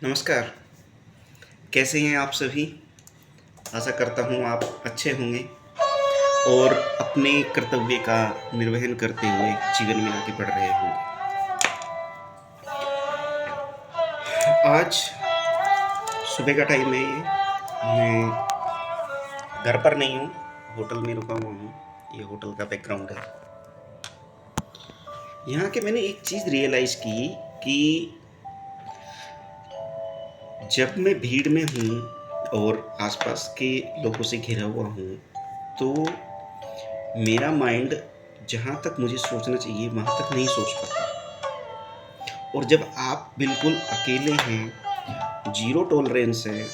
नमस्कार। कैसे हैं आप सभी? आशा करता हूँ आप अच्छे होंगे और अपने कर्तव्य का निर्वहन करते हुए जीवन में आगे बढ़ रहे होंगे। आज सुबह का टाइम है ये। मैं घर पर नहीं हूँ, होटल में रुका हुआ हूँ। ये होटल का बैकग्राउंड है। यहाँ के मैंने एक चीज़ रियलाइज़ की कि जब मैं भीड़ में हूँ और आसपास के लोगों से घिरा हुआ हूँ, तो मेरा माइंड जहाँ तक मुझे सोचना चाहिए वहाँ तक नहीं सोच पाता। और जब आप बिल्कुल अकेले हैं, ज़ीरो टॉलरेंस है,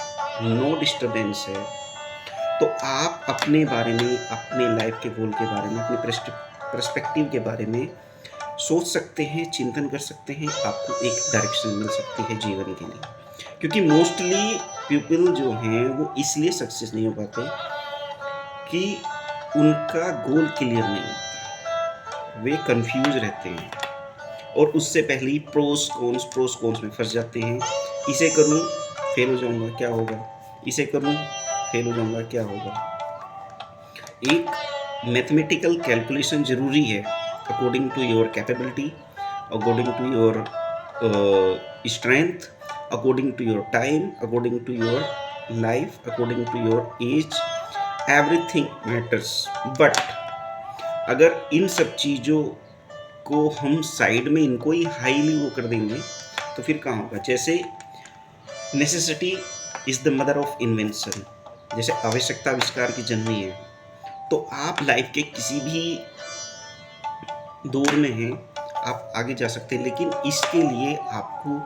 नो डिस्टर्बेंस है, तो आप अपने बारे में, अपने लाइफ के गोल के बारे में, अपने पर्सपेक्टिव के बारे में सोच सकते हैं, चिंतन कर सकते हैं। आपको एक डायरेक्शन मिल सकती है जीवन के लिए। क्योंकि मोस्टली पीपल जो हैं वो इसलिए सक्सेस नहीं हो पाते कि उनका गोल क्लियर नहीं होता। वे कंफ्यूज रहते हैं और उससे पहले ही प्रोस कॉन्स में फंस जाते हैं। इसे करूं फेल हो जाऊंगा, क्या होगा? इसे करूं फेल हो जाऊंगा, क्या होगा? एक मैथमेटिकल कैलकुलेशन ज़रूरी है according to your capability, according to your strength, according to your time, according to your life, according to your age. Everything matters. But अगर इन सब चीज़ों को हम साइड में इनको ही हाईली वो कर देंगे तो फिर कहाँ होगा? जैसे necessity is the mother of invention, जैसे आवश्यकता आविष्कार की जननी है। तो आप लाइफ के किसी भी दौर में हैं, आप आगे जा सकते हैं, लेकिन इसके लिए आपको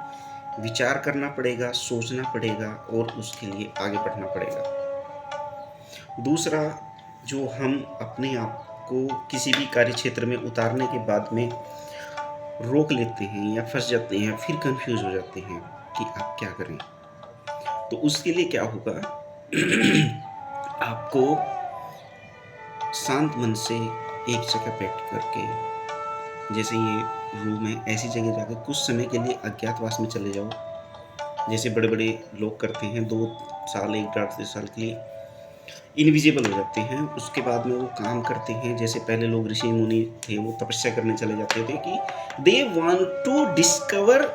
विचार करना पड़ेगा, सोचना पड़ेगा और उसके लिए आगे बढ़ना पड़ेगा। दूसरा, जो हम अपने आप को किसी भी कार्य क्षेत्र में उतारने के बाद में रोक लेते हैं या फंस जाते हैं, फिर कंफ्यूज हो जाते हैं कि आप क्या करें। तो उसके लिए क्या होगा? आपको शांत मन से एक जगह बैठ करके, जैसे ये रूम है, ऐसी जगह जाकर कुछ समय के लिए अज्ञातवास में चले जाओ। जैसे बड़े बड़े लोग करते हैं, 2 साल 1 2 साल के लिए इनविजिबल हो जाते हैं। उसके बाद में वो काम करते हैं। जैसे पहले लोग ऋषि मुनि थे, वो तपस्या करने चले जाते थे कि they want to discover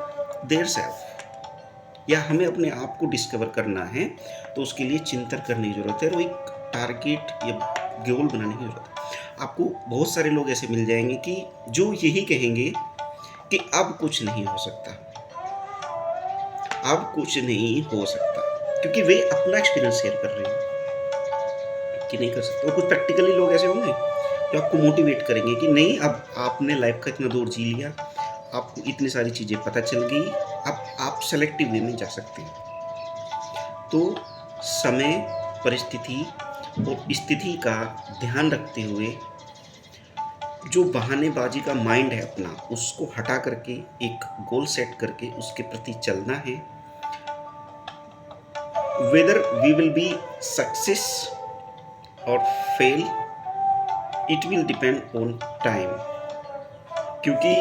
their self, या हमें अपने आप को डिस्कवर करना है, तो उसके लिए चिंतन करने की ज़रूरत है और एक टारगेट या गोल बनाने की ज़रूरत है। आपको बहुत सारे लोग ऐसे मिल जाएंगे कि जो यही कहेंगे कि अब कुछ नहीं हो सकता, अब कुछ नहीं हो सकता, क्योंकि वे अपना एक्सपीरियंस शेयर कर रहे हैं कि नहीं कर सकते। और कुछ प्रैक्टिकली लोग ऐसे होंगे जो आपको मोटिवेट करेंगे कि नहीं, अब आपने लाइफ का इतना दौर जी लिया, आपको इतनी सारी चीज़ें पता चल गई, अब आप सेलेक्टिव वे में जा सकते हैं। तो समय, परिस्थिति और स्थिति का ध्यान रखते हुए जो बहानेबाजी का माइंड है अपना, उसको हटा करके एक गोल सेट करके उसके प्रति चलना है। Whether we will be success और fail, it will depend on time. क्योंकि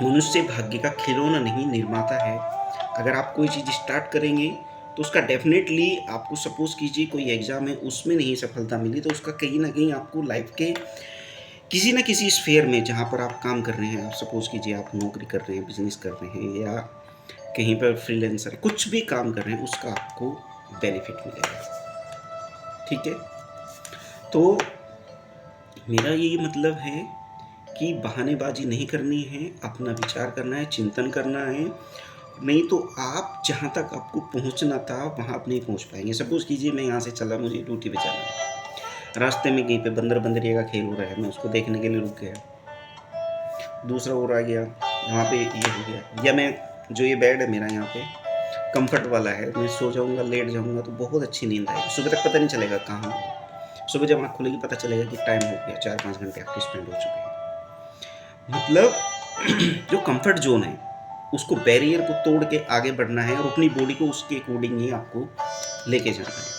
मनुष्य भाग्य का खिलौना नहीं, निर्माता है। अगर आप कोई चीज़ स्टार्ट करेंगे तो उसका डेफिनेटली, आपको सपोज कीजिए कोई एग्ज़ाम है, उसमें नहीं सफलता मिली, तो उसका कहीं ना कहीं आपको लाइफ के किसी न किसी स्फेयर में जहाँ पर आप काम कर रहे हैं, आप सपोज कीजिए आप नौकरी कर रहे हैं, बिजनेस कर रहे हैं, या कहीं पर फ्रीलांसर कुछ भी काम कर रहे हैं, उसका आपको बेनिफिट मिलेगा। ठीक है? तो मेरा यही मतलब है कि बहानेबाजी नहीं करनी है, अपना विचार करना है, चिंतन करना है। नहीं तो आप जहाँ तक आपको पहुँचना था वहाँ आप नहीं पहुँच पाएंगे। सपोज कीजिए मैं यहाँ से चला, मुझे ड्यूटी पे जाना है, रास्ते में कहीं पे बंदर बंदरिया का खेल हो रहा है, मैं उसको देखने के लिए रुक गया, दूसरा और आ गया, वहाँ पे ये हो गया। या मैं, जो ये बेड है मेरा यहाँ पे कंफर्ट वाला है, मैं सो जाऊँगा, लेट जाऊँगा तो बहुत अच्छी नींद आएगी, सुबह तक पता नहीं चलेगा कहाँ हूँ। सुबह जब आँख खुलेगी पता चलेगा कि टाइम हो गया, 4-5 घंटे आपके स्पेंड हो चुके हैं। मतलब जो कंफर्ट जोन है, उसको, बैरियर को तोड़ के आगे बढ़ना है और अपनी बॉडी को उसके अकॉर्डिंग ही आपको लेके जाना है।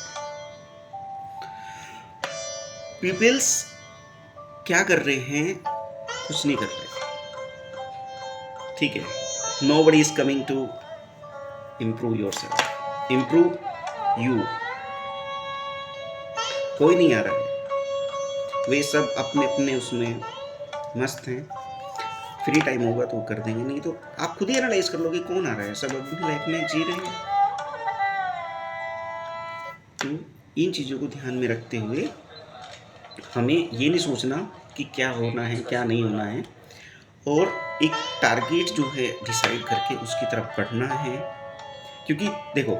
पीपल्स क्या कर रहे हैं? कुछ नहीं कर रहे। ठीक है, nobody is coming to improve yourself, improve you. कोई नहीं आ रहा है, वे सब अपने अपने उसमें मस्त हैं। फ्री टाइम होगा तो वो कर देंगे, नहीं तो आप खुद ही एनालाइज कर लोगे कौन आ रहा है। सब अपनी लाइफ में जी रहे हैं। तो इन चीज़ों को ध्यान में रखते हुए हमें ये नहीं सोचना कि क्या होना है क्या नहीं होना है, और एक टारगेट जो है डिसाइड करके उसकी तरफ बढ़ना है। क्योंकि देखो,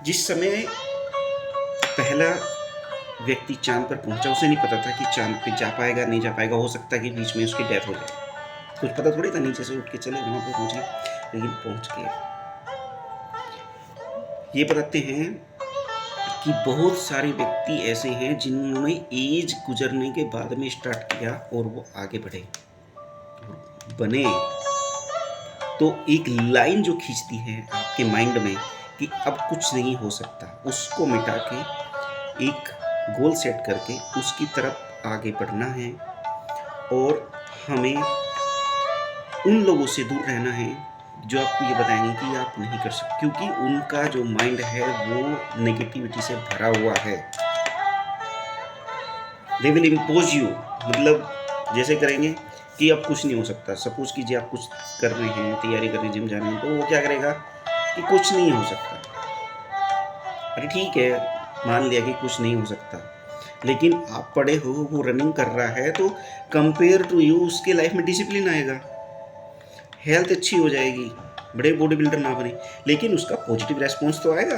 जिस समय पहला व्यक्ति चांद पर पहुंचा उसे नहीं पता था कि चांद पे जा पाएगा नहीं जा पाएगा, हो सकता है कि बीच में उसकी डेथ हो जाए, कुछ पता थोड़ी था। नीचे से उठ के चले वहाँ पे पहुँचे, लेकिन पहुँच गए। ये बताते हैं कि बहुत सारे व्यक्ति ऐसे हैं जिन्होंने एज गुजरने के बाद में स्टार्ट किया और वो आगे बढ़े बने। तो एक लाइन जो खींचती है आपके माइंड में कि अब कुछ नहीं हो सकता, उसको मिटा के एक गोल सेट करके उसकी तरफ आगे बढ़ना है। और हमें उन लोगों से दूर रहना है जो आपको ये बताएंगे कि आप नहीं कर सकते, क्योंकि उनका जो माइंड है वो नेगेटिविटी से भरा हुआ है। दे विल इम्पोज यू, मतलब जैसे करेंगे कि अब कुछ नहीं हो सकता। सपोज कीजिए आप कुछ कर रहे हैं, तैयारी कर रहे हैं, जिम जा रहे हैं, तो वो क्या करेगा कि कुछ नहीं हो सकता। अरे ठीक है, मान लिया कि कुछ नहीं हो सकता, लेकिन आप पढ़े हो, वो रनिंग कर रहा है, तो कंपेयर टू यू उसके लाइफ में डिसिप्लिन आएगा, हेल्थ अच्छी हो जाएगी, बड़े बॉडी बिल्डर ना बने, लेकिन उसका पॉजिटिव रेस्पॉन्स तो आएगा।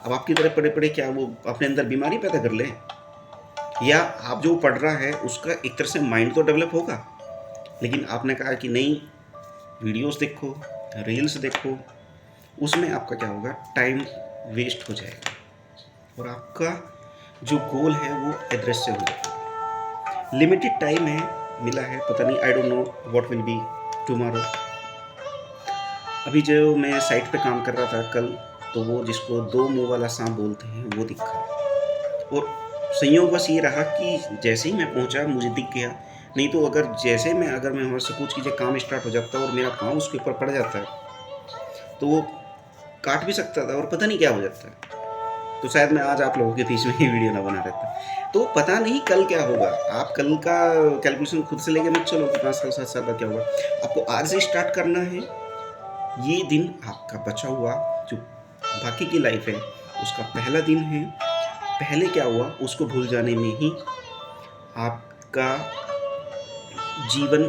अब आपकी तरह पढ़े पढ़े क्या वो अपने अंदर बीमारी पैदा कर ले? या आप जो पढ़ रहा है उसका एक तरह से माइंड तो डेवलप होगा, लेकिन आपने कहा कि नहीं, वीडियोस देखो, रील्स देखो, उसमें आपका क्या होगा, टाइम वेस्ट हो जाएगा और आपका जो गोल है वो अदृश्य हो जाएगा। लिमिटेड टाइम है, मिला है, पता नहीं, I don't know what will be tomorrow. अभी जो मैं साइट पे काम कर रहा था कल, तो वो जिसको दो मुंह वाला सांप बोलते हैं वो दिखा, और संयोग बस ये रहा कि जैसे ही मैं पहुंचा मुझे दिख गया। नहीं तो अगर मैं हमारा सपोज कीजिए काम स्टार्ट हो जाता और मेरा पाँव उसके ऊपर पड़ जाता है तो वो काट भी सकता था और पता नहीं क्या हो जाता है। तो शायद मैं आज आप लोगों के बीच में ही वीडियो ना बना रहता। तो पता नहीं कल क्या होगा, आप कल का कैलकुलेशन खुद से लेके मत चलो कि 5 साल 7 साल बाद क्या होगा। आपको आज से स्टार्ट करना है। ये दिन आपका बचा हुआ जो बाकी की लाइफ है उसका पहला दिन है। पहले क्या हुआ उसको भूल जाने में ही आपका जीवन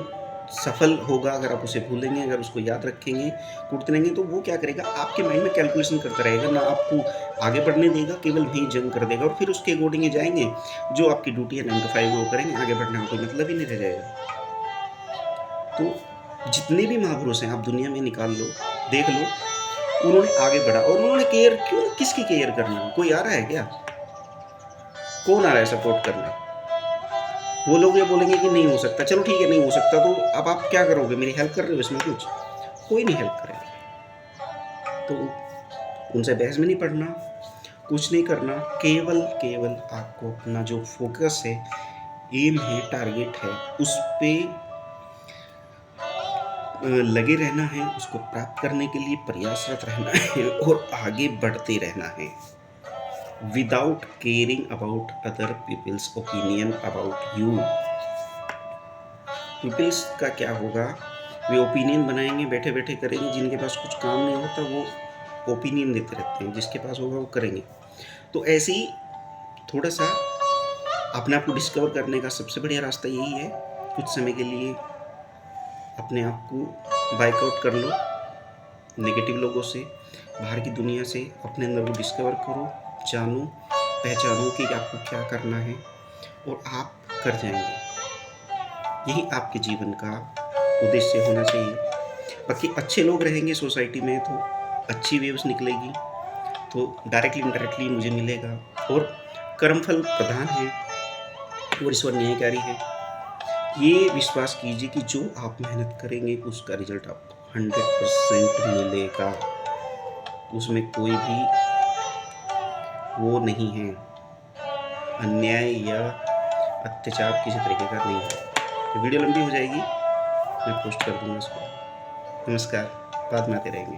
सफल होगा। अगर आप उसे भूलेंगे, अगर उसको याद रखेंगे, कुटते रहेंगे, तो वो क्या करेगा, आपके माइंड में कैलकुलेशन करता रहेगा, ना आपको आगे बढ़ने देगा, केवल वहीं जंग कर देगा। और फिर उसके अकॉर्डिंग ही जाएंगे, जो आपकी ड्यूटी है 9 to 5 वो करेंगे, आगे बढ़ने का कोई मतलब ही नहीं रह जाएगा। तो जितने भी महापुरुष हैं आप दुनिया में निकाल लो, देख लो, उन्होंने आगे बढ़ा और उन्होंने केयर क्यों, किसकी केयर करना? कोई आ रहा है क्या? कौन आ रहा है सपोर्ट करने? वो लोग ये बोलेंगे कि नहीं हो सकता। चलो ठीक है, नहीं हो सकता, तो अब आप क्या करोगे? मेरी हेल्प कर रहे हो इसमें? कुछ कोई नहीं हेल्प करेगा। तो उनसे बहस में नहीं पड़ना, कुछ नहीं करना, केवल आपको अपना जो फोकस है, एम है, टारगेट है, उस पे लगे रहना है, उसको प्राप्त करने के लिए प्रयासरत रहना है और आगे बढ़ते रहना है, without caring about other people's opinion about you. Peoples का क्या होगा, वे ओपिनियन बनाएंगे, बैठे बैठे करेंगे। जिनके पास कुछ काम नहीं होता वो ओपिनियन देते रहते हैं, जिसके पास होगा वो करेंगे। तो ऐसे ही थोड़ा सा अपने आप को डिस्कवर करने का सबसे बढ़िया रास्ता यही है, कुछ समय के लिए अपने आप को बाइकआउट कर लो नेगेटिव लोगों से, बाहर की दुनिया से। अपने अंदर को डिस्कवर करो, जानो, पहचानो कि आपको क्या करना है और आप कर जाएंगे। यही आपके जीवन का उद्देश्य होना चाहिए। बाकी अच्छे लोग रहेंगे सोसाइटी में तो अच्छी वेव्स निकलेगी, तो डायरेक्टली इनडायरेक्टली मुझे मिलेगा। और कर्मफल प्रधान है और ईश्वर न्यायकारी है। ये विश्वास कीजिए कि जो आप मेहनत करेंगे उसका रिजल्ट आपको 100% मिलेगा। उसमें कोई भी वो नहीं है, अन्याय या अत्याचार किसी तरीके का नहीं है। तो वीडियो लंबी हो जाएगी, मैं पोस्ट कर दूंगा इसको। नमस्कार, बाद में आते रहेंगे।